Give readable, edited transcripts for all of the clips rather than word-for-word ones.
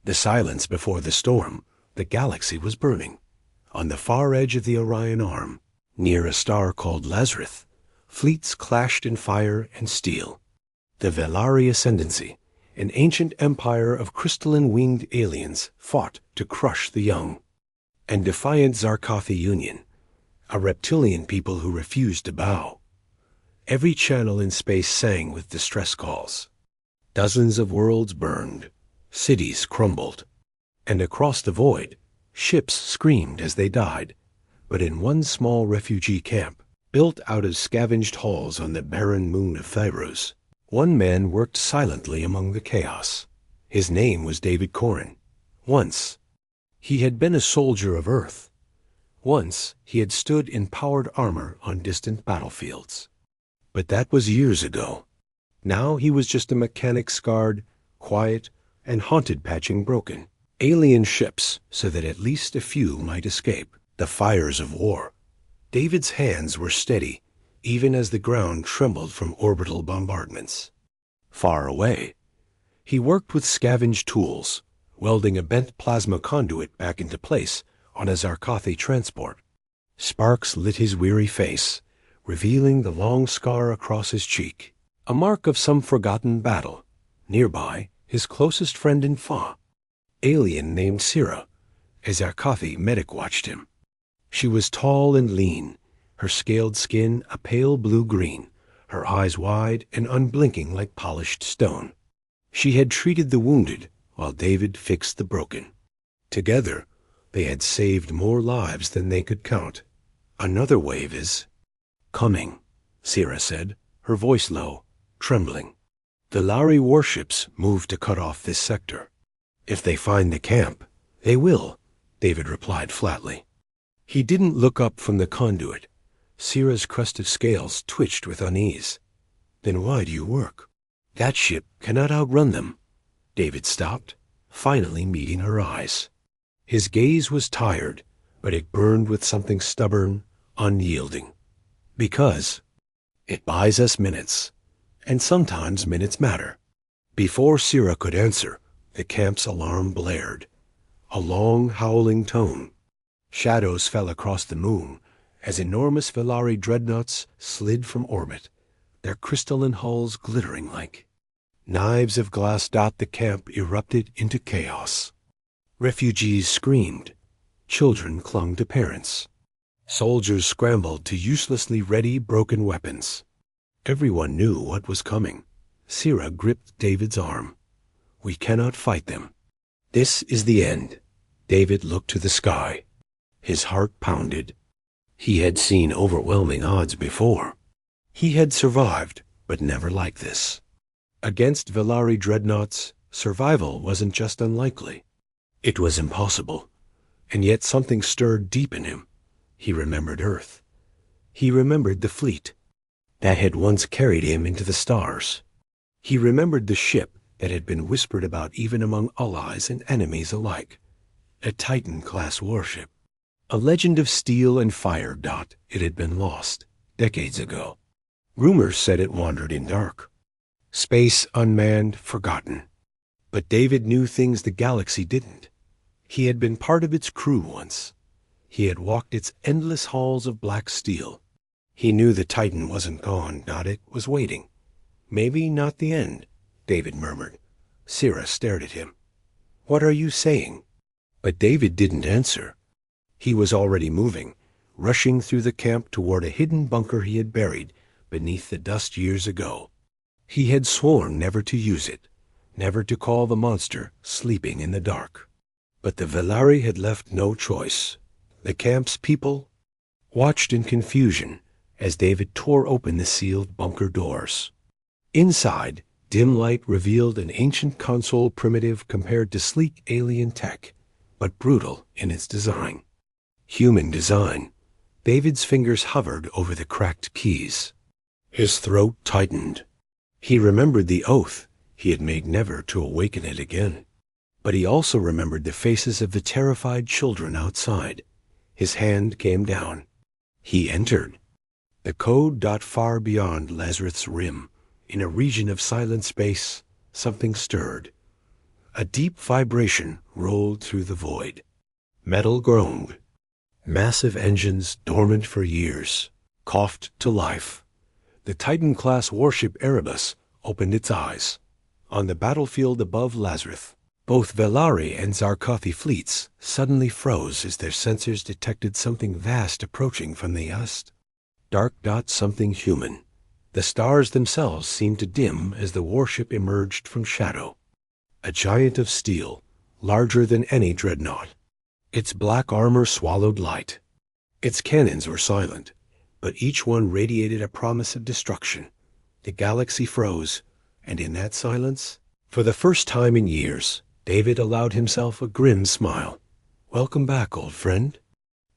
The silence before the storm, the galaxy was burning. On the far edge of the Orion Arm, near a star called Lazarus, fleets clashed in fire and steel. The Velari Ascendancy, an ancient empire of crystalline-winged aliens, fought to crush the young. And defiant Zarkothi Union, a reptilian people who refused to bow. Every channel in space sang with distress calls. Dozens of worlds burned, cities crumbled, and across the void, ships screamed as they died. But in one small refugee camp, built out of scavenged halls on the barren moon of Thyrus, one man worked silently among the chaos. His name was David Corrin. Once, he had been a soldier of Earth. Once, he had stood in powered armor on distant battlefields. But that was years ago. Now he was just a mechanic, scarred, quiet, and haunted, patching broken alien ships so that at least a few might escape the fires of war. David's hands were steady, even as the ground trembled from orbital bombardments. Far away, he worked with scavenged tools, welding a bent plasma conduit back into place on a Zarkothi transport. Sparks lit his weary face, revealing the long scar across his cheek, a mark of some forgotten battle. Nearby, his closest friend in Fa, alien named Sira, a Zarkothi medic, watched him. She was tall and lean, her scaled skin a pale blue-green, her eyes wide and unblinking like polished stone. She had treated the wounded, while David fixed the broken. Together, they had saved more lives than they could count. Another wave is coming, Sira said, her voice low, trembling. The Lari warships moved to cut off this sector. If they find the camp, they will, David replied flatly. He didn't look up from the conduit. Sira's crest of scales twitched with unease. Then why do you work? That ship cannot outrun them. David stopped, finally meeting her eyes. His gaze was tired, but it burned with something stubborn, unyielding. Because it buys us minutes, and sometimes minutes matter. Before Sira could answer, the camp's alarm blared. A long, howling tone. Shadows fell across the moon as enormous Velari dreadnoughts slid from orbit, their crystalline hulls glittering like knives of glass. The camp erupted into chaos. Refugees screamed. Children clung to parents. Soldiers scrambled to uselessly ready broken weapons. Everyone knew what was coming. Sira gripped David's arm. We cannot fight them. This is the end. David looked to the sky. His heart pounded. He had seen overwhelming odds before. He had survived, but never like this. Against Velari dreadnoughts, survival wasn't just unlikely. It was impossible. And yet something stirred deep in him. He remembered Earth. He remembered the fleet that had once carried him into the stars. He remembered the ship that had been whispered about even among allies and enemies alike. A Titan-class warship. A legend of steel and fire. It had been lost decades ago. Rumors said it wandered in dark. Space unmanned, forgotten. But David knew things the galaxy didn't. He had been part of its crew once. He had walked its endless halls of black steel. He knew the Titan wasn't gone. It was waiting. Maybe not the end, David murmured. Sira stared at him. What are you saying? But David didn't answer. He was already moving, rushing through the camp toward a hidden bunker he had buried beneath the dust years ago. He had sworn never to use it, never to call the monster sleeping in the dark. But the Velari had left no choice. The camp's people watched in confusion as David tore open the sealed bunker doors. Inside, dim light revealed an ancient console primitive compared to sleek alien tech, but brutal in its design. Human design. David's fingers hovered over the cracked keys. His throat tightened. He remembered the oath he had made never to awaken it again. But he also remembered the faces of the terrified children outside. His hand came down. He entered. The code. Far beyond Lazarus' rim, in a region of silent space, something stirred. A deep vibration rolled through the void. Metal groaned. Massive engines, dormant for years, coughed to life. The Titan-class warship Erebus opened its eyes. On the battlefield above Lazarus, both Velari and Zarkothi fleets suddenly froze as their sensors detected something vast approaching from the east. Dark dots, something human. The stars themselves seemed to dim as the warship emerged from shadow. A giant of steel, larger than any dreadnought. Its black armor swallowed light. Its cannons were silent, but each one radiated a promise of destruction. The galaxy froze, and in that silence, for the first time in years, David allowed himself a grim smile. "Welcome back, old friend."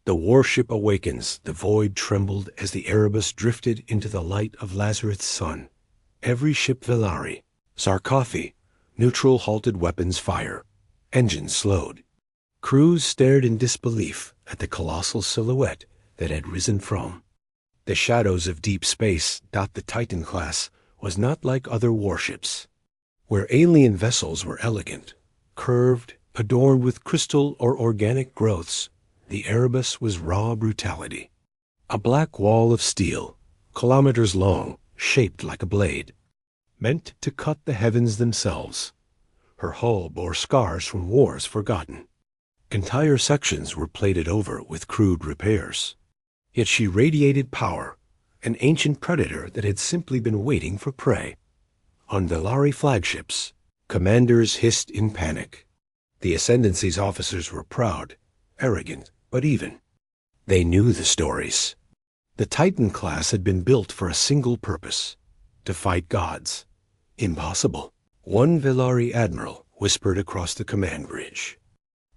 The warship awakens. The void trembled as the Erebus drifted into the light of Lazarus' sun. Every ship Velari, Zarkothi, neutral halted weapons fire. Engines slowed. Crews stared in disbelief at the colossal silhouette that had risen from. The shadows of deep space. The Titan class was not like other warships. Where alien vessels were elegant, curved, adorned with crystal or organic growths, the Erebus was raw brutality. A black wall of steel, kilometers long, shaped like a blade, meant to cut the heavens themselves. Her hull bore scars from wars forgotten. Entire sections were plated over with crude repairs. Yet she radiated power, an ancient predator that had simply been waiting for prey. On Velari flagships, commanders hissed in panic. The Ascendancy's officers were proud, arrogant, but even. They knew the stories. The Titan class had been built for a single purpose: to fight gods. Impossible. One Velari admiral whispered across the command bridge.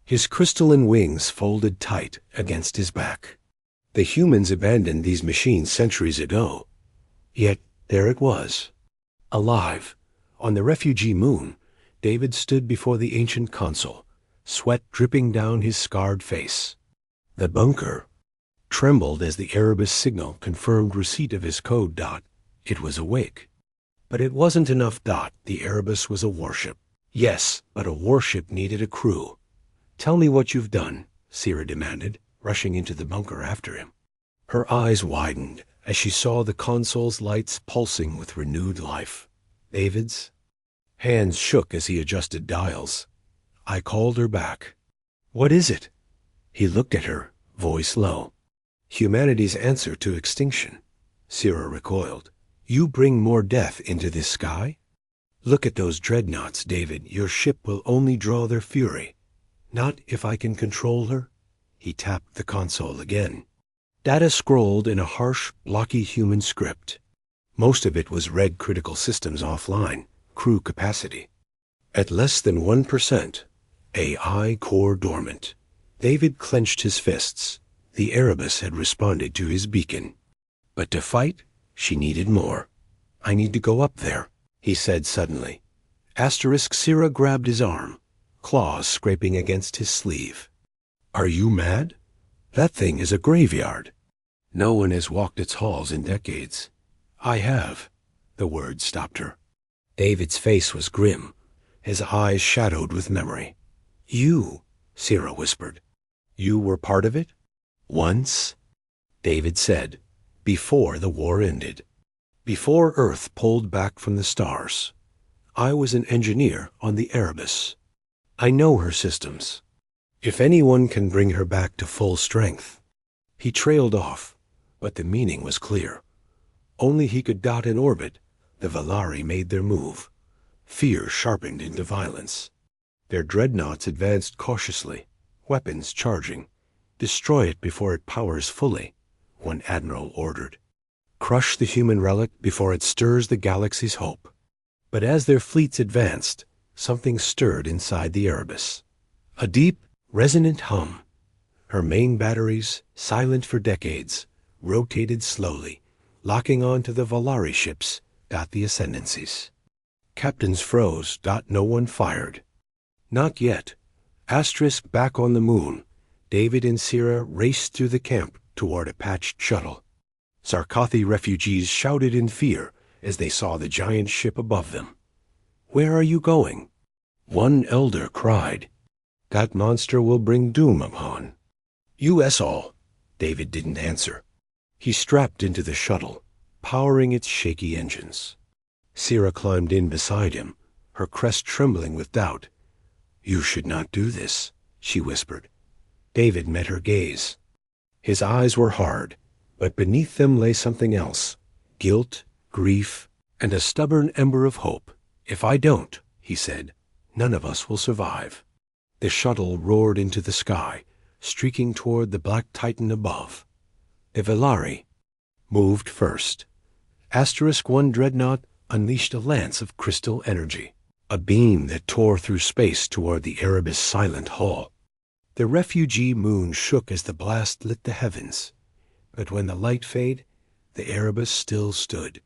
His crystalline wings folded tight against his back. The humans abandoned these machines centuries ago. Yet there it was, alive. On the refugee moon, David stood before the ancient console, sweat dripping down his scarred face. The bunker trembled as the Erebus signal confirmed receipt of his code. It was awake. But it wasn't enough. The Erebus was a warship. Yes, but a warship needed a crew. "Tell me what you've done," Sira demanded, rushing into the bunker after him. Her eyes widened as she saw the console's lights pulsing with renewed life. David's hands shook as he adjusted dials. "I called her back." "What is it?" He looked at her, voice low. "Humanity's answer to extinction." Sira recoiled. "You bring more death into this sky? Look at those dreadnoughts, David. Your ship will only draw their fury. Not if I can control her." He tapped the console again. Data scrolled in a harsh, blocky human script. Most of it was red critical systems offline, crew capacity. At less than 1%, AI core dormant. David clenched his fists. The Erebus had responded to his beacon. But to fight, she needed more. "I need to go up there," he said suddenly. Sira grabbed his arm, claws scraping against his sleeve. "Are you mad? That thing is a graveyard. No one has walked its halls in decades." "I have." The word stopped her. David's face was grim, his eyes shadowed with memory. "You," Sira whispered. "You were part of it?" "Once," David said, "before the war ended. Before Earth pulled back from the stars. I was an engineer on the Erebus. I know her systems. If anyone can bring her back to full strength." He trailed off, but the meaning was clear. Only he could dot in orbit. The Velari made their move. Fear sharpened into violence. Their dreadnoughts advanced cautiously, weapons charging. "Destroy it before it powers fully," one admiral ordered. "Crush the human relic before it stirs the galaxy's hope." But as their fleets advanced, something stirred inside the Erebus. A deep, resonant hum. Her main batteries, silent for decades, rotated slowly, locking on to the Velari ships. The Ascendancies. Captains froze. No one fired. Not yet. Back on the moon, David and Sira raced through the camp toward a patched shuttle. Zarkothi refugees shouted in fear as they saw the giant ship above them. "Where are you going?" One elder cried, "That monster will bring doom upon us all." David didn't answer. He strapped into the shuttle, powering its shaky engines. Sierra climbed in beside him, her crest trembling with doubt. "You should not do this," she whispered. David met her gaze. His eyes were hard, but beneath them lay something else: guilt, grief, and a stubborn ember of hope. "If I don't," he said, "none of us will survive." The shuttle roared into the sky, streaking toward the black titan above. The Velari moved first. *1 dreadnought unleashed a lance of crystal energy, a beam that tore through space toward the Erebus' silent hull. The refugee moon shook as the blast lit the heavens, but when the light faded, the Erebus still stood.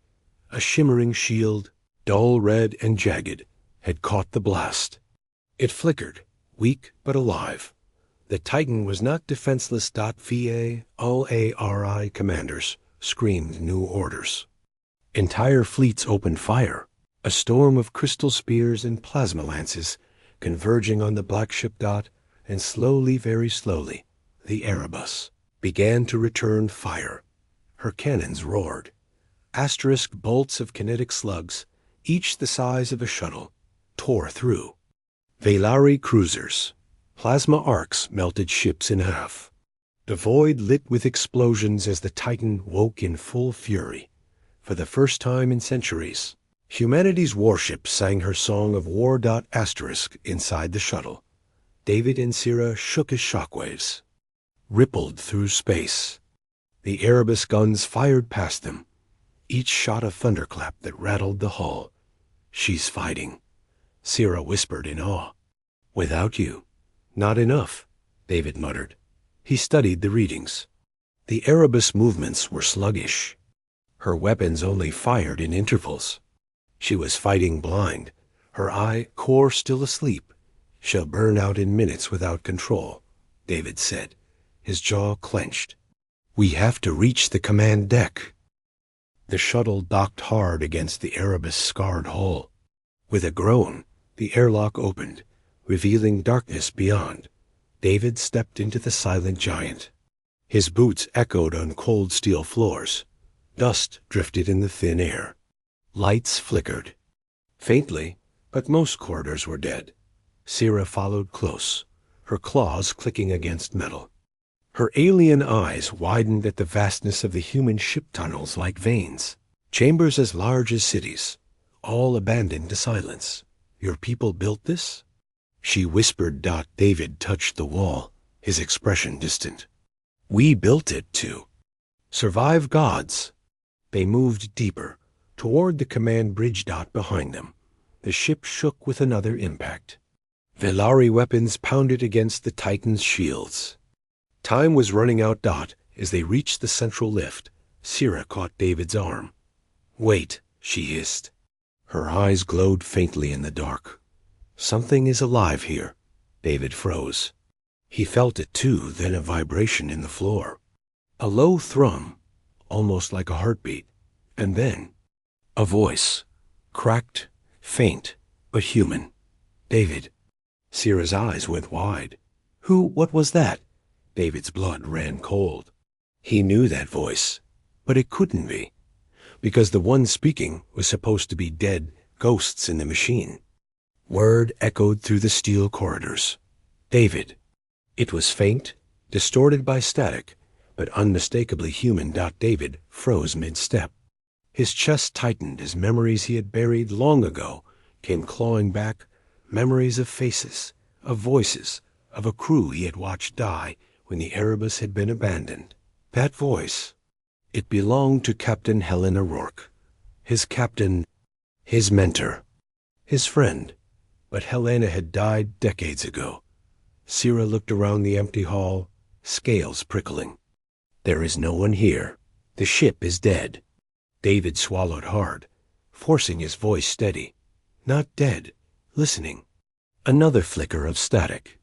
A shimmering shield, dull red and jagged, had caught the blast. It flickered, weak but alive. The Titan was not defenseless. VA ULARI commanders screamed new orders. Entire fleets opened fire, a storm of crystal spears and plasma lances converging on the black ship. And slowly, very slowly, the Erebus began to return fire. Her cannons roared. Bolts of kinetic slugs, each the size of a shuttle, tore through. Velari cruisers. Plasma arcs melted ships in half. The void lit with explosions as the Titan woke in full fury. For the first time in centuries, humanity's warship sang her song of war. Inside the shuttle, David and Sierra shook as shockwaves, rippled through space. The Erebus guns fired past them, each shot a thunderclap that rattled the hull. "She's fighting," Sierra whispered in awe. "Without you, not enough," David muttered. He studied the readings. The Erebus movements were sluggish. Her weapons only fired in intervals. She was fighting blind, her core still asleep. "She'll burn out in minutes without control," David said, his jaw clenched. "We have to reach the command deck." The shuttle docked hard against the Erebus' scarred hull. With a groan, the airlock opened, revealing darkness beyond. David stepped into the silent giant. His boots echoed on cold steel floors. Dust drifted in the thin air. Lights flickered faintly, but most corridors were dead. Sierra followed close, her claws clicking against metal. Her alien eyes widened at the vastness of the human ship tunnels like veins, chambers as large as cities, all abandoned to silence. "Your people built this?" she whispered. David touched the wall, his expression distant. "We built it to survive gods." They moved deeper, toward the command bridge. Behind them, the ship shook with another impact. Velari weapons pounded against the Titan's shields. Time was running out. As they reached the central lift, Sierra caught David's arm. "Wait," she hissed. Her eyes glowed faintly in the dark. "Something is alive here." David froze. He felt it too, then a vibration in the floor. A low thrum, almost like a heartbeat, and then a voice, cracked, faint, but human. "David." Sierra's eyes went wide. What was that?" David's blood ran cold. He knew that voice, but it couldn't be, because the one speaking was supposed to be dead ghosts in the machine. Word echoed through the steel corridors. "David." It was faint, distorted by static, but unmistakably human. David froze mid-step. His chest tightened as memories he had buried long ago came clawing back, memories of faces, of voices, of a crew he had watched die when the Erebus had been abandoned. That voice, it belonged to Captain Helen O'Rourke, his captain, his mentor, his friend. But Helena had died decades ago. Sierra looked around the empty hall, scales prickling. "There is no one here. The ship is dead." David swallowed hard, forcing his voice steady. "Not dead. Listening." Another flicker of static.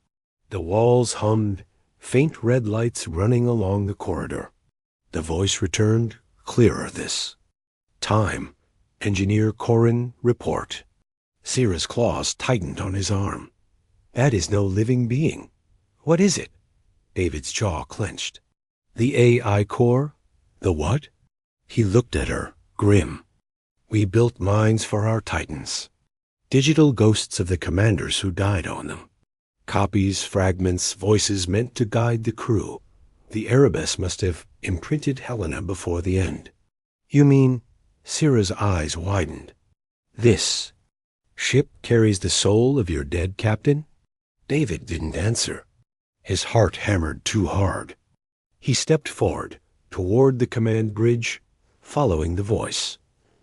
The walls hummed, faint red lights running along the corridor. The voice returned, clearer this. "Time. Engineer Corin, report." Sierra's claws tightened on his arm. That is no living being. What is it? David's jaw clenched. The AI core? The what? He looked at her, grim. We built mines for our titans. Digital ghosts of the commanders who died on them. Copies, fragments, voices meant to guide the crew. The Erebus must have imprinted Helena before the end. You mean? Sierra's eyes widened. This ship carries the soul of your dead captain? David didn't answer. His heart hammered too hard. He stepped forward, toward the command bridge, following the voice.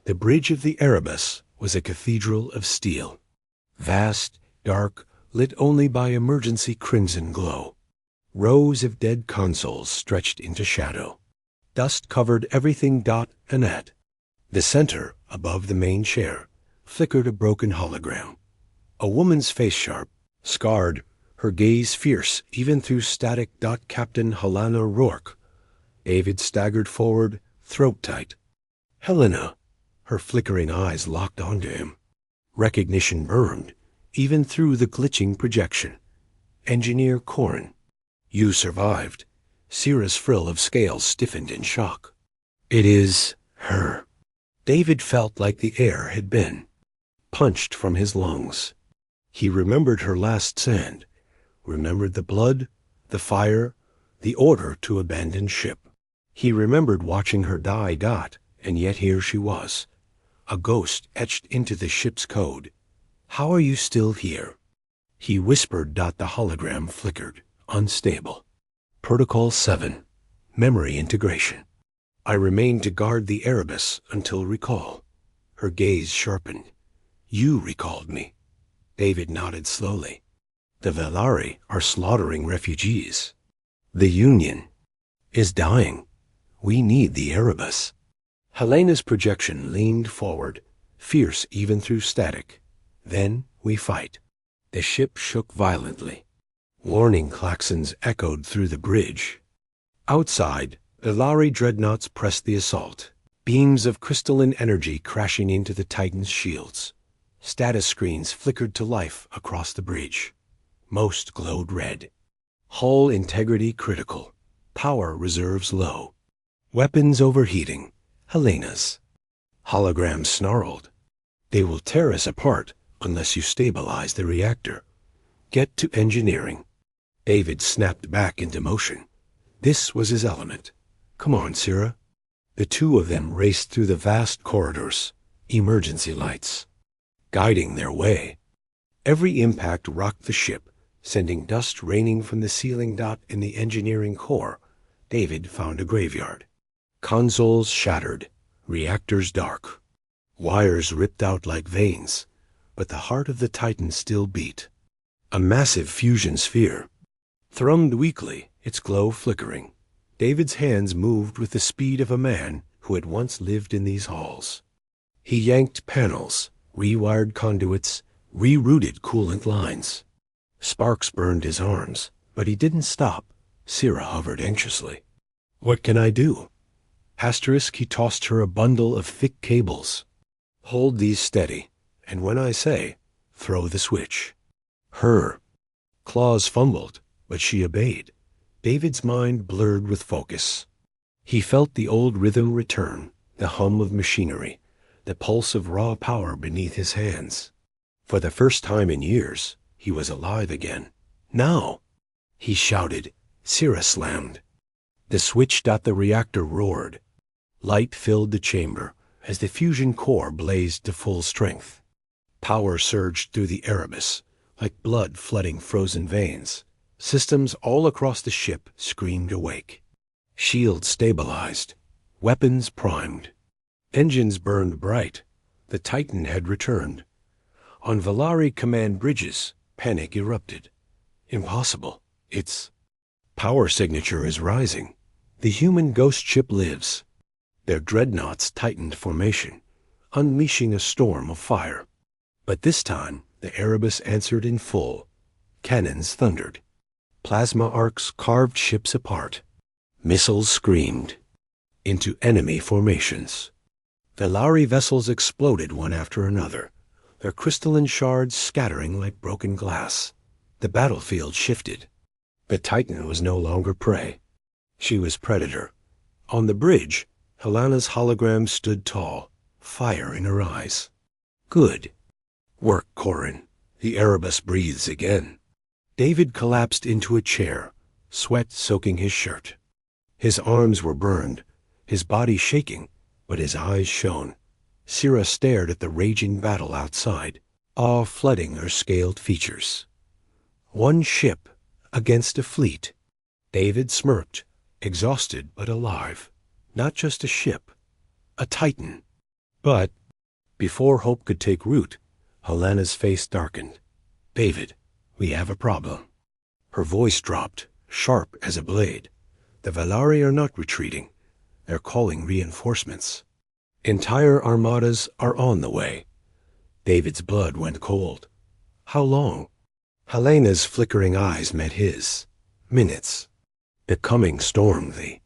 The bridge of the Erebus was a cathedral of steel. Vast, dark, lit only by emergency crimson glow. Rows of dead consoles stretched into shadow. Dust covered everything dot and at. The center, above the main chair, flickered a broken hologram. A woman's face sharp, scarred, her gaze fierce even through static. Captain Helena Rourke. David staggered forward, throat tight. Helena. Her flickering eyes locked onto him. Recognition burned, even through the glitching projection. Engineer Corrin. You survived. Sierra's frill of scales stiffened in shock. It is her. David felt like the air had been punched from his lungs. He remembered her last stand, remembered the blood, the fire, the order to abandon ship. He remembered watching her die. And yet here she was, a ghost etched into the ship's code. How are you still here? He whispered. The hologram flickered, unstable. Protocol 7, memory integration. I remained to guard the Erebus until recall. Her gaze sharpened. You recalled me. David nodded slowly. The Velari are slaughtering refugees. The Union is dying. We need the Erebus. Helena's projection leaned forward, fierce even through static. Then we fight. The ship shook violently. Warning klaxons echoed through the bridge. Outside, Velari dreadnoughts pressed the assault, beams of crystalline energy crashing into the Titan's shields. Status screens flickered to life across the bridge. Most glowed red. Hull integrity critical. Power reserves low. Weapons overheating. Helena's. Holograms snarled. They will tear us apart unless you stabilize the reactor. Get to engineering. David snapped back into motion. This was his element. Come on, Sierra. The two of them raced through the vast corridors, emergency lights, guiding their way. Every impact rocked the ship, sending dust raining from the ceiling. In the engineering core, David found a graveyard. Consoles shattered, reactors dark. Wires ripped out like veins, but the heart of the Titan still beat. A massive fusion sphere. Thrummed weakly, its glow flickering. David's hands moved with the speed of a man who had once lived in these halls. He yanked panels, rewired conduits, rerouted coolant lines. Sparks burned his arms, but he didn't stop. Sierra hovered anxiously. What can I do? Asterisk, he tossed her a bundle of thick cables. Hold these steady, and when I say, throw the switch. Her. Claws fumbled, but she obeyed. David's mind blurred with focus. He felt the old rhythm return, the hum of machinery, the pulse of raw power beneath his hands. For the first time in years, he was alive again. Now! He shouted. Sierra slammed. The switch. The reactor roared. Light filled the chamber as the fusion core blazed to full strength. Power surged through the Erebus, like blood flooding frozen veins. Systems all across the ship screamed awake. Shields stabilized. Weapons primed. Engines burned bright. The Titan had returned. On Velari command bridges, panic erupted. Impossible. Its power signature is rising. The human ghost ship lives. Their dreadnoughts tightened formation, unleashing a storm of fire. But this time, the Erebus answered in full. Cannons thundered. Plasma arcs carved ships apart. Missiles screamed into enemy formations. Velari vessels exploded one after another, their crystalline shards scattering like broken glass. The battlefield shifted. The Titan was no longer prey. She was predator. On the bridge, Helena's hologram stood tall, fire in her eyes. Good work, Corin. The Erebus breathes again. David collapsed into a chair, sweat soaking his shirt. His arms were burned, his body shaking, but his eyes shone. Sira stared at the raging battle outside, awe flooding her scaled features. One ship against a fleet. David smirked, exhausted but alive. Not just a ship, a Titan. But before hope could take root, Helena's face darkened. David, we have a problem. Her voice dropped, sharp as a blade. The Velari are not retreating. They're calling reinforcements. Entire armadas are on the way. David's blood went cold. How long? Helena's flickering eyes met his. Minutes. The coming storm, the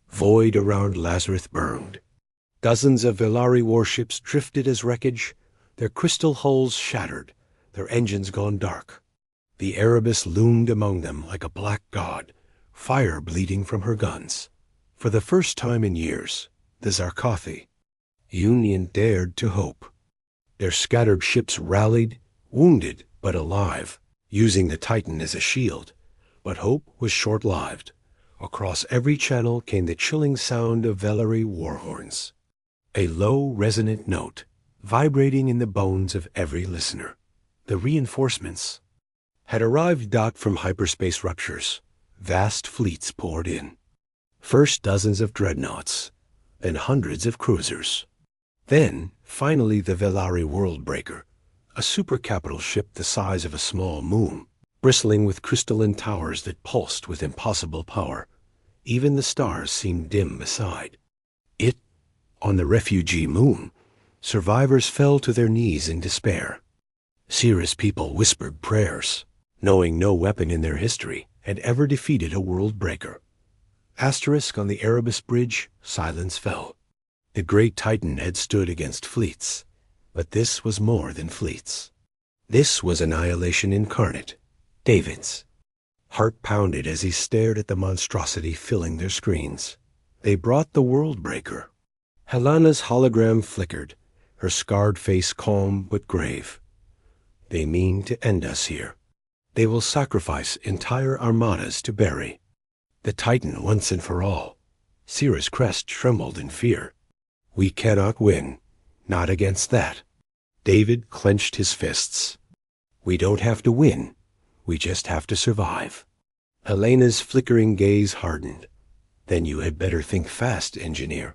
void around Lazarus burned. Dozens of Velari warships drifted as wreckage, their crystal hulls shattered, their engines gone dark. The Erebus loomed among them like a black god, fire bleeding from her guns. For the first time in years, the Zarkathi Union dared to hope. Their scattered ships rallied, wounded but alive, using the Titan as a shield. But hope was short-lived. Across every channel came the chilling sound of Velari war horns. A low, resonant note, vibrating in the bones of every listener. The reinforcements had arrived docked from hyperspace ruptures. Vast fleets poured in. First dozens of dreadnoughts, then hundreds of cruisers. Then, finally, the Velari Worldbreaker, a super-capital ship the size of a small moon, bristling with crystalline towers that pulsed with impossible power. Even the stars seemed dim beside it. On the refugee moon, survivors fell to their knees in despair. Sira's people whispered prayers, knowing no weapon in their history had ever defeated a world-breaker. Asterisk on the Erebus bridge, silence fell. The great Titan had stood against fleets, but this was more than fleets. This was annihilation incarnate. David's heart pounded as he stared at the monstrosity filling their screens. They brought the Worldbreaker. Helena's hologram flickered, her scarred face calm but grave. They mean to end us here. They will sacrifice entire armadas to bury the Titan once and for all. Sira's crest trembled in fear. We cannot win, not against that. David clenched his fists. We don't have to win. We just have to survive. Helena's flickering gaze hardened. Then you had better think fast, engineer.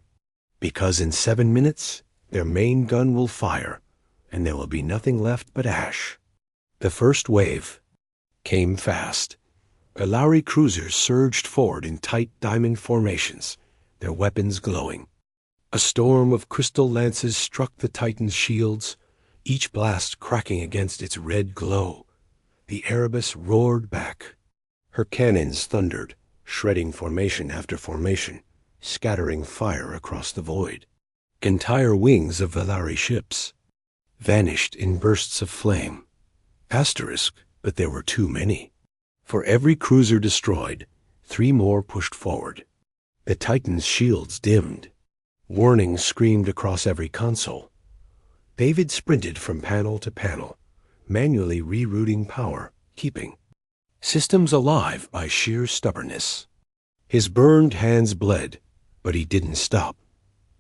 Because in 7 minutes, their main gun will fire, and there will be nothing left but ash. The first wave came fast. Velari cruisers surged forward in tight diamond formations, their weapons glowing. A storm of crystal lances struck the Titan's shields, each blast cracking against its red glow. The Erebus roared back. Her cannons thundered, shredding formation after formation, scattering fire across the void. Entire wings of Velari ships vanished in bursts of flame. Asterisk, but there were too many. For every cruiser destroyed, 3 more pushed forward. The Titan's shields dimmed. Warnings screamed across every console. David sprinted from panel to panel, manually rerouting power, keeping systems alive by sheer stubbornness. His burned hands bled, but he didn't stop.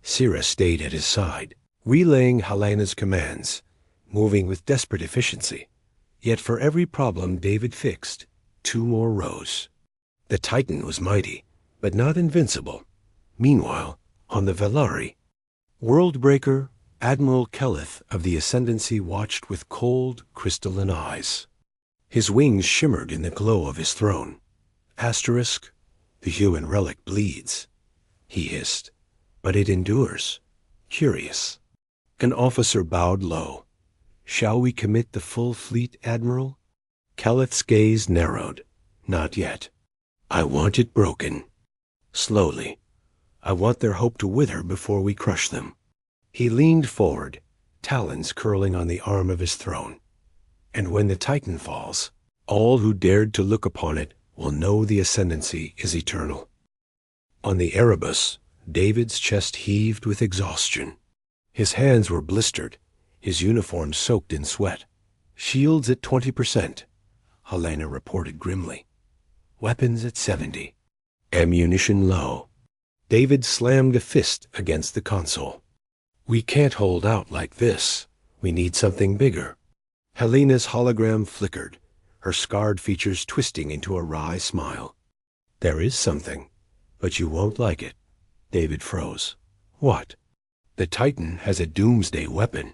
Sira stayed at his side, relaying Helena's commands, moving with desperate efficiency. Yet for every problem David fixed, 2 more rose. The Titan was mighty, but not invincible. Meanwhile, on the Velari, Worldbreaker, Admiral Keleth of the Ascendancy watched with cold, crystalline eyes. His wings shimmered in the glow of his throne. Asterisk, the human relic bleeds, he hissed, but it endures. Curious. An officer bowed low. Shall we commit the full fleet, Admiral? Keleth's gaze narrowed. Not yet. I want it broken. Slowly. I want their hope to wither before we crush them. He leaned forward, talons curling on the arm of his throne. And when the Titan falls, all who dared to look upon it will know the ascendancy is eternal. On the Erebus, David's chest heaved with exhaustion. His hands were blistered, his uniform soaked in sweat. Shields at 20%, Helena reported grimly. Weapons at 70. Ammunition low. David slammed a fist against the console. We can't hold out like this. We need something bigger. Helena's hologram flickered, her scarred features twisting into a wry smile. There is something, but you won't like it. David froze. What? The Titan has a doomsday weapon.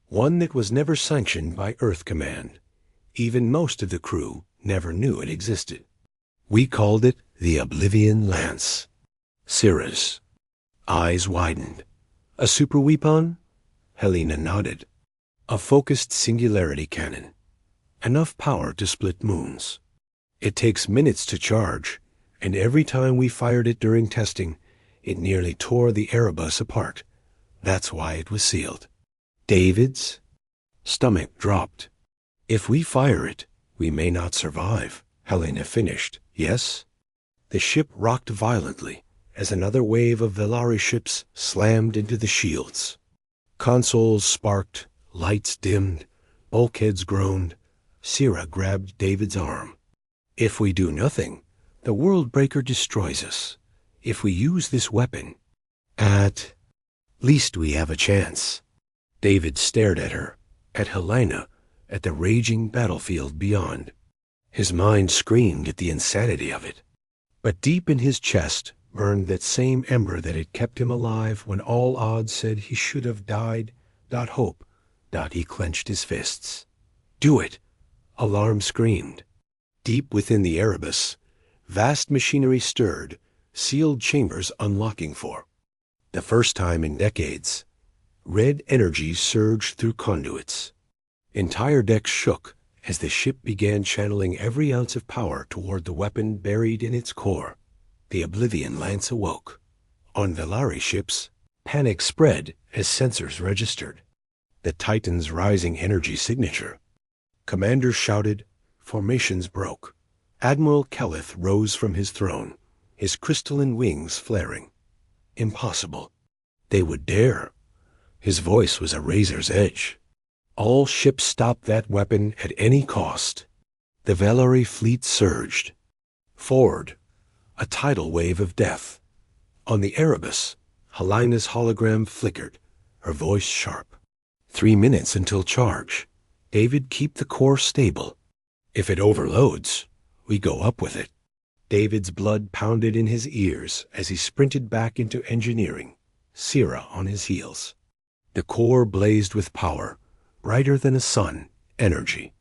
One that was never sanctioned by Earth Command. Even most of the crew never knew it existed. We called it the Oblivion Lance. Syrah's eyes widened. A super weapon? Helena nodded. A focused singularity cannon. Enough power to split moons. It takes minutes to charge, and every time we fired it during testing, it nearly tore the Erebus apart. That's why it was sealed. David's stomach dropped. If we fire it, we may not survive, Helena finished. Yes? The ship rocked violently as another wave of Velari ships slammed into the shields. Consoles sparked, lights dimmed, bulkheads groaned. Syrah grabbed David's arm. If we do nothing, the World Breaker destroys us. If we use this weapon, at least we have a chance. David stared at her, at Helena, at the raging battlefield beyond. His mind screamed at the insanity of it. But deep in his chest burned that same ember that had kept him alive when all odds said he should have died. Hope. He clenched his fists. Do it! Alarm screamed. Deep within the Erebus, vast machinery stirred, sealed chambers unlocking for the first time in decades. Red energy surged through conduits. Entire decks shook as the ship began channeling every ounce of power toward the weapon buried in its core. The Oblivion Lance awoke. On Velari ships, panic spread as sensors registered the Titan's rising energy signature. Commanders shouted, formations broke. Admiral Kelleth rose from his throne, his crystalline wings flaring. Impossible. They would dare. His voice was a razor's edge. All ships stopped that weapon at any cost. The Velari fleet surged. Forward, a tidal wave of death. On the Erebus, Helena's hologram flickered, her voice sharp. 3 minutes until charge. David, keep the core stable. If it overloads, we go up with it. David's blood pounded in his ears as he sprinted back into engineering, Syrah on his heels. The core blazed with power, brighter than a sun, energy,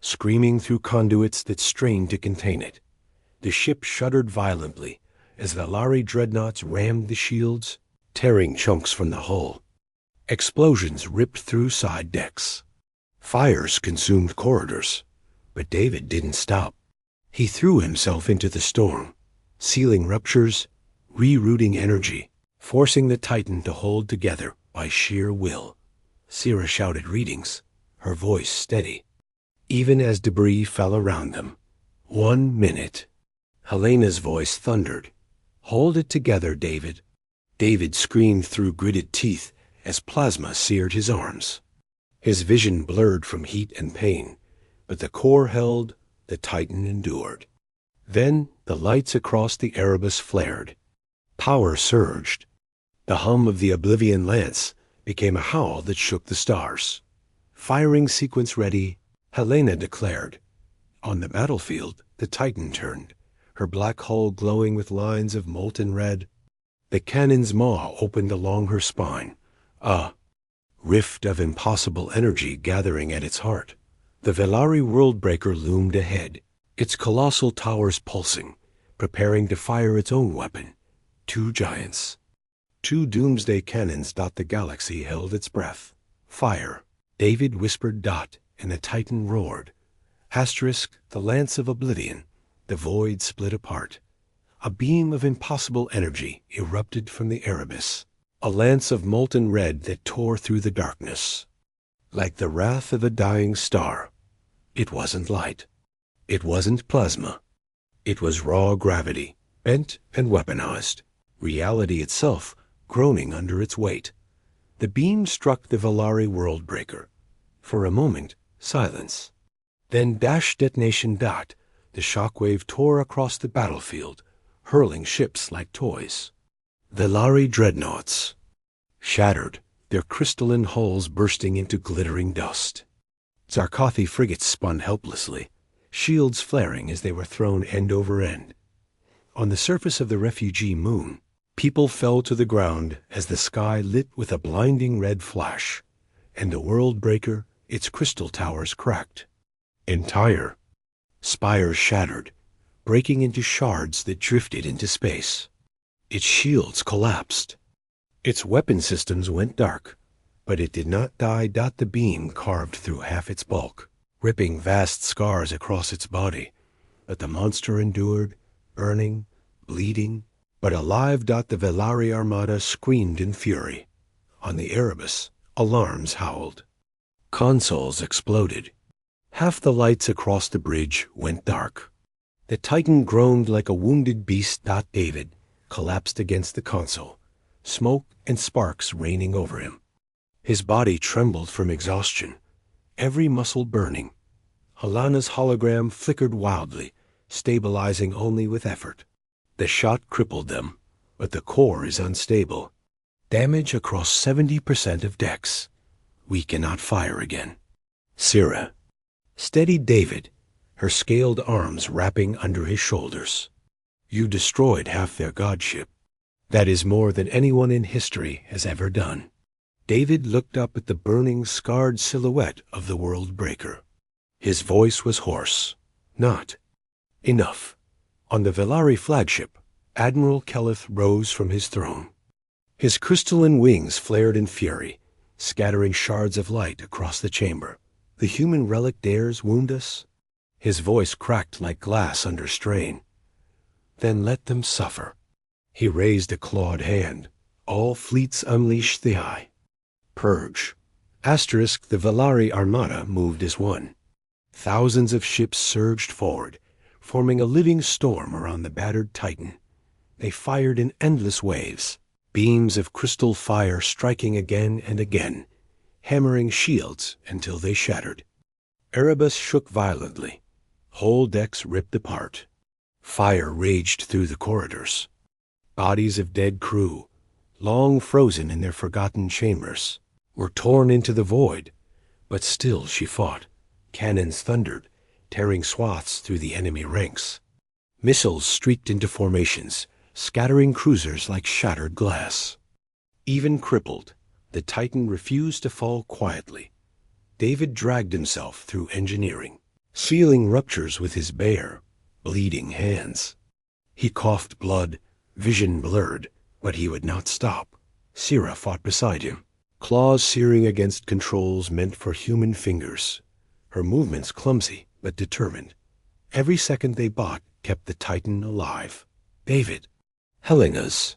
screaming through conduits that strained to contain it. The ship shuddered violently as Velari dreadnoughts rammed the shields, tearing chunks from the hull. Explosions ripped through side decks. Fires consumed corridors, but David didn't stop. He threw himself into the storm, sealing ruptures, rerouting energy, forcing the Titan to hold together by sheer will. Syrah shouted readings, her voice steady, even as debris fell around them. 1 minute. Helena's voice thundered. Hold it together, David. David screamed through gritted teeth as plasma seared his arms. His vision blurred from heat and pain, but the core held, the Titan endured. Then the lights across the Erebus flared. Power surged. The hum of the Oblivion Lance became a howl that shook the stars. Firing sequence ready, Helena declared. On the battlefield, the Titan turned, her black hull glowing with lines of molten red. The cannon's maw opened along her spine, a rift of impossible energy gathering at its heart. The Velari Worldbreaker loomed ahead, its colossal towers pulsing, preparing to fire its own weapon. 2 giants. 2 doomsday cannons. The galaxy held its breath. Fire. David whispered . And the Titan roared. Asterisk, the Lance of Oblivion. The void split apart. A beam of impossible energy erupted from the Erebus. A lance of molten red that tore through the darkness. like the wrath of a dying star. It wasn't light. It wasn't plasma. It was raw gravity, bent and weaponized, reality itself groaning under its weight. The beam struck the Valari world breaker. For a moment, silence. Then dash detonation dot, the shockwave tore across the battlefield, hurling ships like toys. Valari dreadnoughts. Shattered, their crystalline hulls bursting into glittering dust. Zarkothi frigates spun helplessly, shields flaring as they were thrown end over end. On the surface of the refugee moon, people fell to the ground as the sky lit with a blinding red flash, and the world breaker, its crystal towers cracked. Entire. Spires shattered, breaking into shards that drifted into space. Its shields collapsed. Its weapon systems went dark, but it did not die. The beam carved through half its bulk, ripping vast scars across its body. But the monster endured, burning, bleeding, but alive. The Valari armada screamed in fury. On the Erebus, alarms howled. Consoles exploded. Half the lights across the bridge went dark. The Titan groaned like a wounded beast. David collapsed against the console, smoke and sparks raining over him. His body trembled from exhaustion, every muscle burning. Helana's hologram flickered wildly, stabilizing only with effort. The shot crippled them, but the core is unstable. Damage across 70% of decks. We cannot fire again. Sira steadied David, her scaled arms wrapping under his shoulders. You destroyed half their godship. That is more than anyone in history has ever done. David looked up at the burning, scarred silhouette of the world breaker. His voice was hoarse. Not enough. On the Valari flagship, Admiral Keleth rose from his throne. His crystalline wings flared in fury, scattering shards of light across the chamber. The human relic dares wound us? His voice cracked like glass under strain. Then let them suffer. He raised a clawed hand. All fleets unleash the eye. Purge. Asterisk, the Valari armada moved as one. Thousands of ships surged forward, forming a living storm around the battered Titan. They fired in endless waves, beams of crystal fire striking again and again, hammering shields until they shattered. Erebus shook violently. Whole decks ripped apart. Fire raged through the corridors. Bodies of dead crew, long frozen in their forgotten chambers, were torn into the void, but still she fought. Cannons thundered, tearing swaths through the enemy ranks. Missiles streaked into formations, scattering cruisers like shattered glass. Even crippled, the Titan refused to fall quietly. David dragged himself through engineering, sealing ruptures with his bare, bleeding hands. He coughed blood, vision blurred, but he would not stop. Sira fought beside him, claws searing against controls meant for human fingers. Her movements clumsy but determined. Every second they bought kept the Titan alive. David. Helena's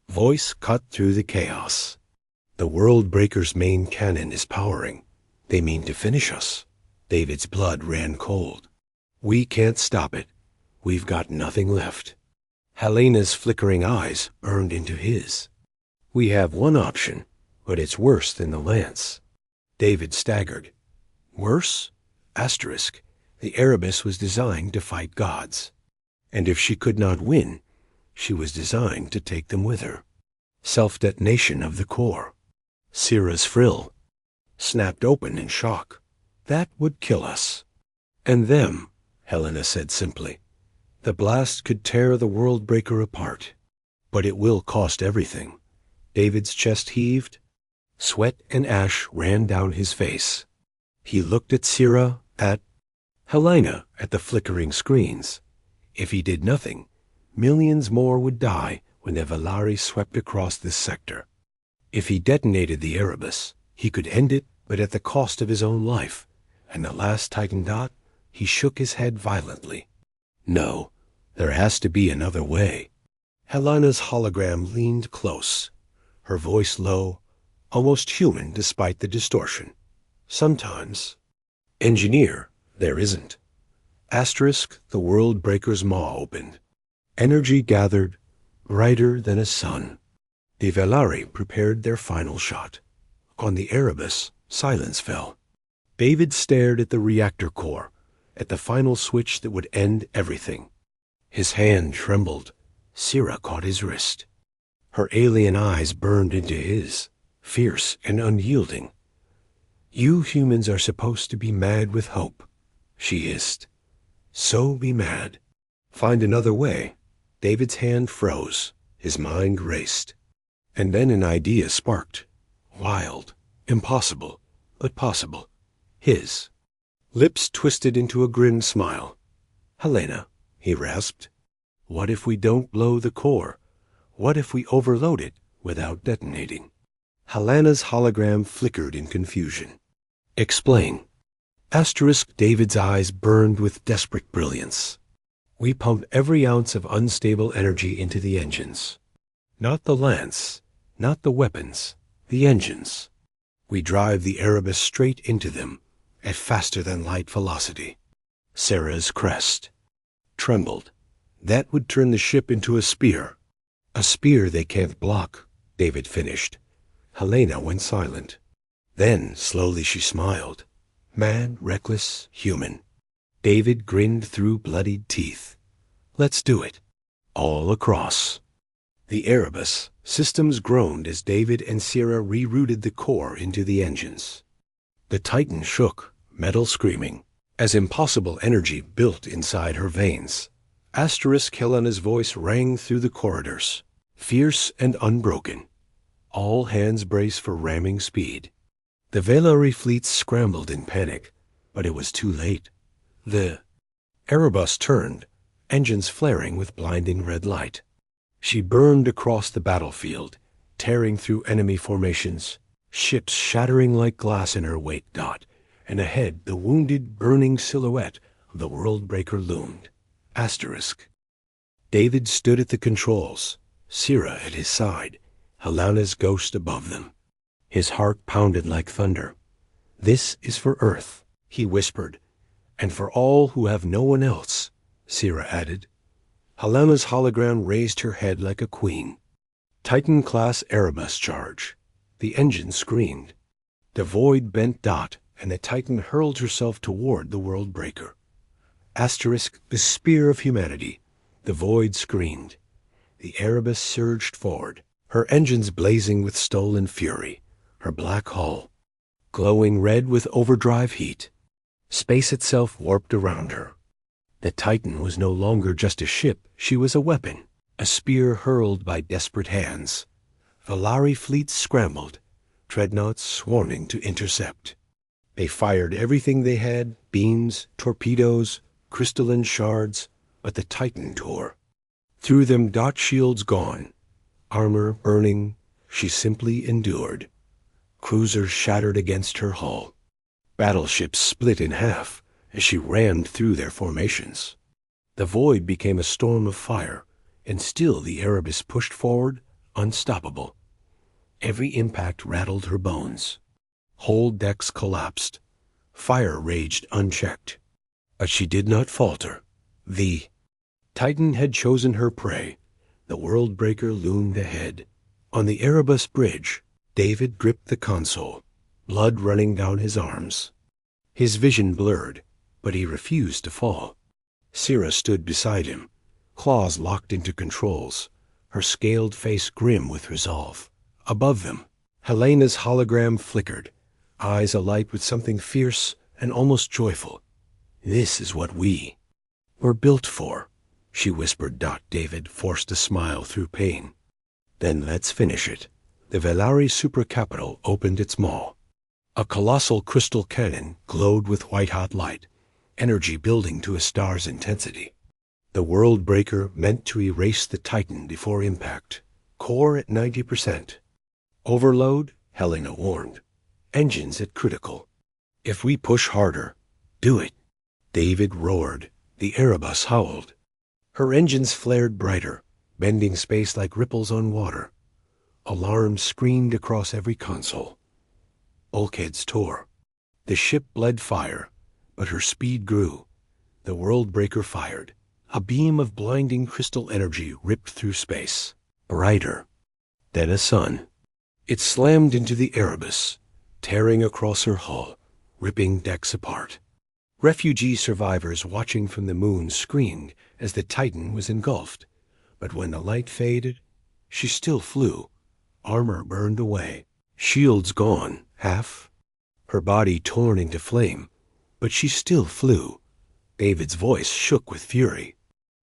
voice cut through the chaos. The World Breaker's main cannon is powering. They mean to finish us. David's blood ran cold. We can't stop it. We've got nothing left. Helena's flickering eyes burned into his. We have one option, but it's worse than the lance. David staggered. Worse? Asterisk. The Erebus was designed to fight gods. And if she could not win, she was designed to take them with her. Self-detonation of the core. Sira's frill snapped open in shock. That would kill us. And them, Helena said simply. The blast could tear the World Breaker apart. But it will cost everything. David's chest heaved. Sweat and ash ran down his face. He looked at Sira, at Helena, at the flickering screens. If he did nothing, millions more would die when the Valari swept across this sector. If he detonated the Erebus, he could end it, but at the cost of his own life. And the last Titan dot, he shook his head violently. No, there has to be another way. Helena's hologram leaned close, her voice low, almost human despite the distortion. Sometimes. Engineer, there isn't. Asterisk, the world breaker's maw opened. Energy gathered, brighter than a sun. The Velari prepared their final shot. On the Erebus, silence fell. David stared at the reactor core, at the final switch that would end everything. His hand trembled. Sira caught his wrist. Her alien eyes burned into his, fierce and unyielding. "You humans are supposed to be mad with hope," she hissed. "So be mad. Find another way." David's hand froze. His mind raced. And then an idea sparked. Wild, impossible, but possible. His lips twisted into a grim smile. "Helena," he rasped, "what if we don't blow the core? What if we overload it without detonating?" Helena's hologram flickered in confusion. "Explain." Asterisk David's eyes burned with desperate brilliance. "We pump every ounce of unstable energy into the engines. Not the lance, not the weapons, the engines. We drive the Erebus straight into them at faster-than-light velocity." Sarah's crest trembled. "That would turn the ship into a spear." "A spear they can't block," David finished. Helena went silent. Then, slowly she smiled. Mad, reckless, human. David grinned through bloodied teeth. "Let's do it." All across. The Erebus systems groaned as David and Sierra rerouted the core into the engines. The Titan shook, metal screaming, as impossible energy built inside her veins. Asterisk Helena's voice rang through the corridors, fierce and unbroken. All hands brace for ramming speed. The Velari fleets scrambled in panic, but it was too late. The Erebus turned, engines flaring with blinding red light. She burned across the battlefield, tearing through enemy formations, ships shattering like glass in her wake dot, and ahead the wounded, burning silhouette of the Worldbreaker loomed. Asterisk. David stood at the controls, Sira at his side, Helena's ghost above them. His heart pounded like thunder. "This is for Earth," he whispered, "and for all who have no one else," Sira added. Helena's hologram raised her head like a queen. Titan-class Erebus charge. The engine screamed. The void bent dot, and the Titan hurled herself toward the Worldbreaker. Asterisk, the spear of humanity. The void screamed. The Erebus surged forward, her engines blazing with stolen fury, her black hull glowing red with overdrive heat. Space itself warped around her. The Titan was no longer just a ship, she was a weapon, a spear hurled by desperate hands. Velari fleets scrambled, dreadnoughts swarming to intercept. They fired everything they had, beams, torpedoes, crystalline shards, but the Titan tore. Through them dot shields gone, armor burning, she simply endured. Cruisers shattered against her hull. Battleships split in half as she rammed through their formations. The void became a storm of fire, and still the Erebus pushed forward, unstoppable. Every impact rattled her bones. Whole decks collapsed. Fire raged unchecked. But she did not falter. The Titan had chosen her prey. The Worldbreaker loomed ahead. On the Erebus bridge, David gripped the console, blood running down his arms. His vision blurred, but he refused to fall. Sira stood beside him, claws locked into controls, her scaled face grim with resolve. Above them, Helena's hologram flickered, eyes alight with something fierce and almost joyful. "This is what we're built for," she whispered. David forced a smile through pain. "Then let's finish it." The Velari supracapital opened its maw. A colossal crystal cannon glowed with white-hot light, energy building to a star's intensity. The Worldbreaker meant to erase the Titan before impact. Core at 90%. Overload, Helena warned. Engines at critical. "If we push harder, do it." David roared. The Erebus howled. Her engines flared brighter, bending space like ripples on water. Alarms screamed across every console. Bulkheads tore. The ship bled fire, but her speed grew. The world breaker fired. A beam of blinding crystal energy ripped through space, brighter than a sun. It slammed into the Erebus, tearing across her hull, ripping decks apart. Refugee survivors watching from the moon screamed as the Titan was engulfed. But when the light faded, she still flew. Armor burned away, shields gone, half, her body torn into flame. But she still flew. David's voice shook with fury.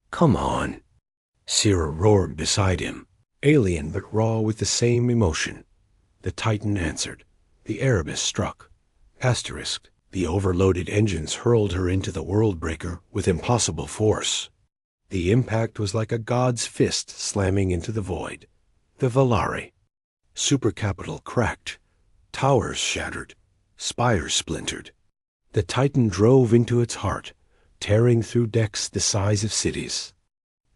"Come on." Sierra roared beside him, alien but raw with the same emotion. The Titan answered. The Erebus struck. Asterisk. The overloaded engines hurled her into the world breaker with impossible force. The impact was like a god's fist slamming into the void. The Valari. Supercapital cracked. Towers shattered. Spires splintered. The Titan drove into its heart, tearing through decks the size of cities.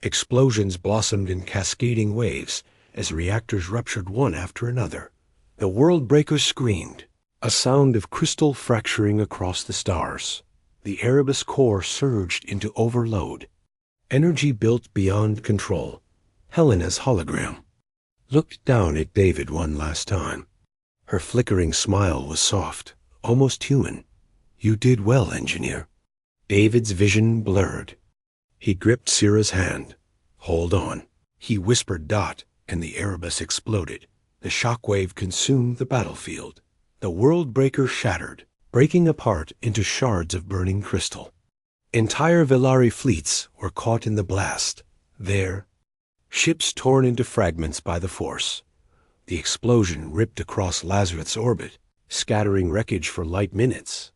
Explosions blossomed in cascading waves as reactors ruptured one after another. The world breaker screamed, a sound of crystal fracturing across the stars. The Erebus core surged into overload. Energy built beyond control. Helena's hologram looked down at David one last time. Her flickering smile was soft, almost human. "You did well, engineer." David's vision blurred. He gripped Sierra's hand. "Hold on." He whispered dot, and the Erebus exploded. The shockwave consumed the battlefield. The world breaker shattered, breaking apart into shards of burning crystal. Entire Valari fleets were caught in the blast. There, ships torn into fragments by the force. The explosion ripped across Lazareth's orbit, scattering wreckage for light minutes.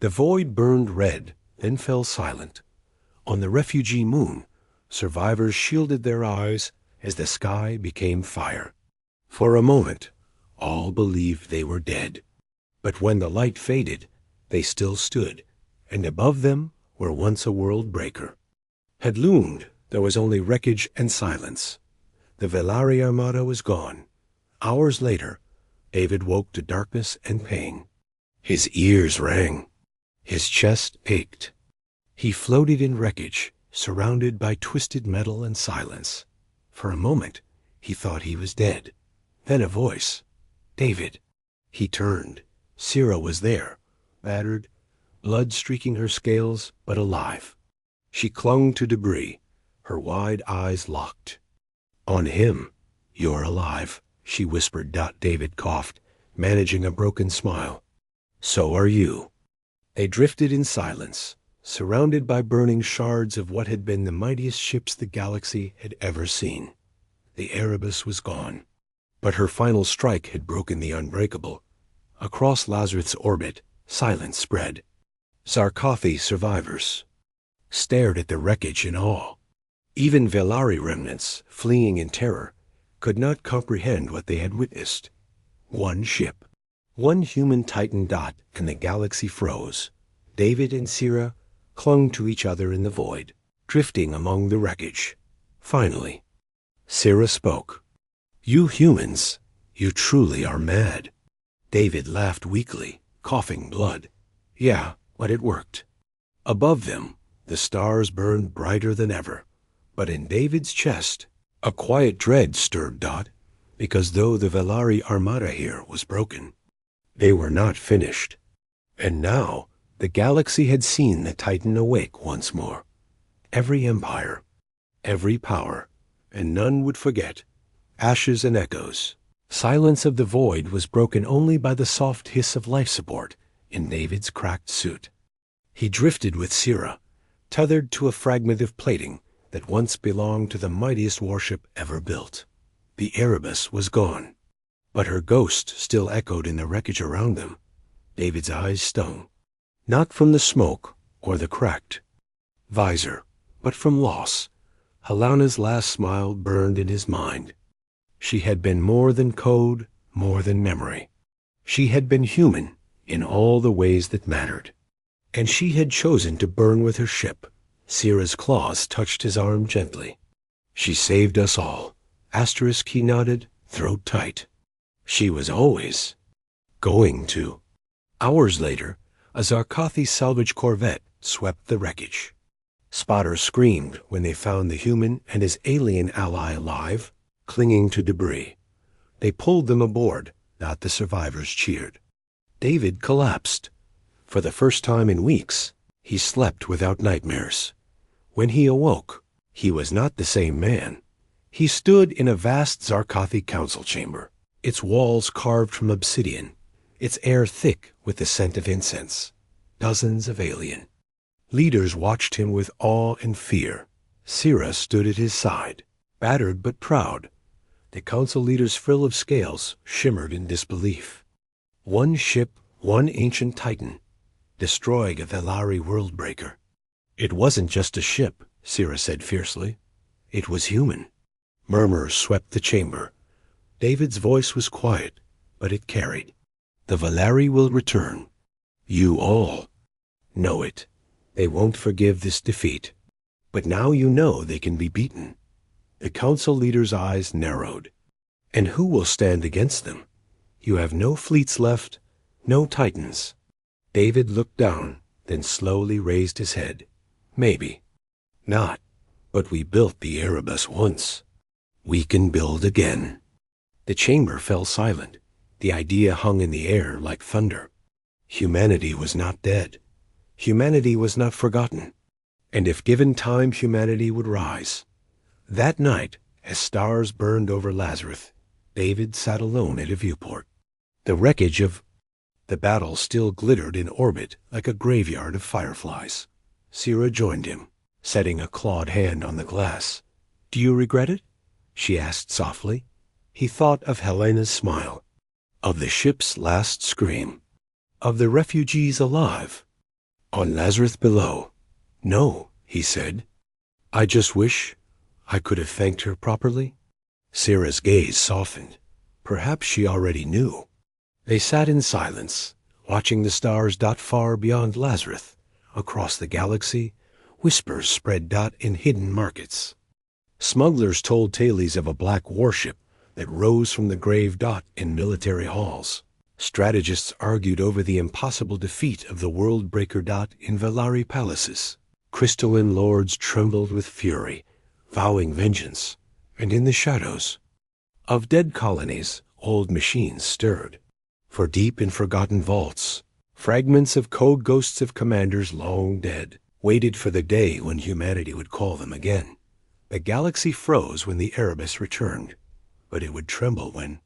The void burned red, then fell silent. On the refugee moon, survivors shielded their eyes as the sky became fire. For a moment, all believed they were dead. But when the light faded, they still stood, and above them, where once a world breaker had loomed, there was only wreckage and silence. The Valari Armada was gone. Hours later, David woke to darkness and pain. His ears rang. His chest ached. He floated in wreckage, surrounded by twisted metal and silence. For a moment, he thought he was dead. Then a voice. "David." He turned. Sierra was there, battered, blood streaking her scales, but alive. She clung to debris, her wide eyes locked. "On him, you're alive," she whispered. David coughed, managing a broken smile. "So are you." They drifted in silence, surrounded by burning shards of what had been the mightiest ships the galaxy had ever seen. The Erebus was gone, but her final strike had broken the unbreakable. Across Lazareth's orbit, silence spread. Zarkothi survivors stared at the wreckage in awe. Even Valari remnants, fleeing in terror, could not comprehend what they had witnessed. One ship, one human Titan dot, and the galaxy froze. David and Sierra clung to each other in the void, drifting among the wreckage. Finally, Sierra spoke. "You humans, you truly are mad." David laughed weakly, coughing blood. "Yeah, but it worked." Above them, the stars burned brighter than ever. But in David's chest, a quiet dread stirred Dot, because though the Valari Armada here was broken, they were not finished. And now, the galaxy had seen the Titan awake once more. Every empire, every power, and none would forget. Ashes and echoes. Silence of the void was broken only by the soft hiss of life support in David's cracked suit. He drifted with Sierra, tethered to a fragment of plating that once belonged to the mightiest warship ever built. The Erebus was gone, but her ghost still echoed in the wreckage around them. David's eyes stung, not from the smoke or the cracked visor, but from loss. Helena's last smile burned in his mind. She had been more than code, more than memory. She had been human in all the ways that mattered. And she had chosen to burn with her ship. Sierra's claws touched his arm gently. "She saved us all." Asterisk, he nodded, throat tight. "She was always going to." Hours later, A Zarkathi salvage corvette swept the wreckage. Spotters screamed when they found the human and his alien ally alive, clinging to debris. They pulled them aboard, not the survivors cheered. David collapsed. For the first time in weeks, he slept without nightmares. When he awoke, he was not the same man. He stood in a vast Zarkathi council chamber, its walls carved from obsidian, its air thick with the scent of incense. Dozens of alien leaders watched him with awe and fear. Sira stood at his side, battered but proud. The council leader's frill of scales shimmered in disbelief. One ship, one ancient titan, destroying a Thalari worldbreaker. It wasn't just a ship, Sira said fiercely. It was human. Murmurs swept the chamber. David's voice was quiet, but it carried. The Valari will return. You all know it. They won't forgive this defeat. But now you know they can be beaten. The council leader's eyes narrowed. And who will stand against them? You have no fleets left, no titans. David looked down, then slowly raised his head. Maybe. Not. But we built the Erebus once. We can build again. The chamber fell silent. The idea hung in the air like thunder. Humanity was not dead. Humanity was not forgotten. And if given time, humanity would rise. That night, as stars burned over Lazarus, David sat alone at a viewport. The wreckage of the battle still glittered in orbit like a graveyard of fireflies. Sira joined him, setting a clawed hand on the glass. Do you regret it? She asked softly. He thought of Helena's smile, of the ship's last scream, of the refugees alive on Lazarus below. No, he said. I just wish I could have thanked her properly. Sira's gaze softened. Perhaps she already knew. They sat in silence, watching the stars dot far beyond Lazarus. Across the galaxy, whispers spread dot in hidden markets. Smugglers told tales of a black warship that rose from the grave dot in military halls. Strategists argued over the impossible defeat of the world-breaker dot in Valari palaces. Crystalline lords trembled with fury, vowing vengeance, and in the shadows of dead colonies, old machines stirred. For deep in forgotten vaults, fragments of code ghosts of commanders long dead waited for the day when humanity would call them again. The galaxy froze when the Erebus returned, but it would tremble when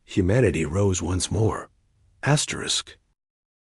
humanity rose once more. Asterisk.